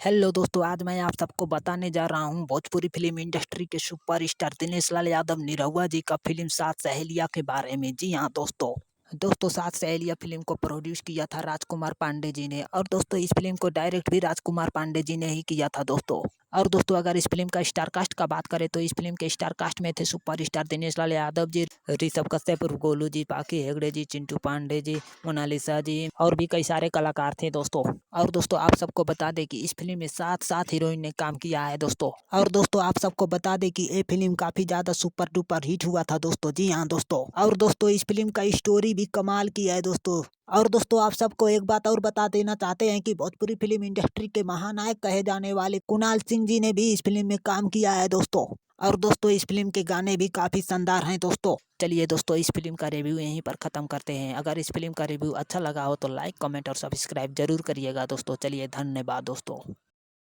Hello दोस्तों, आज मैं आप सबको बताने जा रहा हूँ भोजपुरी फिल्म इंडस्ट्री के सुपरस्टार दिनेश लाल यादव निरहुआ जी का फिल्म सात सहेलिया के बारे में। जी हाँ दोस्तों सात सहेलिया फिल्म को प्रोड्यूस किया था राजकुमार पांडे जी ने, और दोस्तों इस फिल्म को डायरेक्ट भी राजकुमार पांडे जी ने ही किया था दोस्तों। और दोस्तों अगर इस फिल्म का स्टार कास्ट का बात करें तो इस फिल्म के स्टार कास्ट में थे सुपरस्टार दिनेश लाल यादव जी, ऋषभ कश्यप, गोलू जी, पाकी हेगड़े जी, चिंटू पांडे जी, मोनालिसा जी और भी कई सारे कलाकार थे दोस्तों। और दोस्तों आप सबको बता दें कि इस फिल्म में सात सात हीरोइन ने काम किया है दोस्तों। और दोस्तों आप सबको बता दें कि ये फिल्म काफी ज्यादा सुपर डुपर हिट हुआ था दोस्तों। जी हाँ दोस्तों, और दोस्तों इस फिल्म का स्टोरी भी कमाल की है दोस्तों। और दोस्तों आप सबको एक बात और बता देना चाहते हैं कि भोजपुरी फिल्म इंडस्ट्री के महानायक कहे जाने वाले कुणाल सिंह जी ने भी इस फिल्म में काम किया है दोस्तों। और दोस्तों इस फिल्म के गाने भी काफी शानदार हैं दोस्तों। चलिए दोस्तों इस फिल्म का रिव्यू यहीं पर ख़त्म करते हैं। अगर इस फिल्म का रिव्यू अच्छा लगा हो तो लाइक कमेंट और सब्सक्राइब जरूर करिएगा दोस्तों। चलिए धन्यवाद दोस्तों।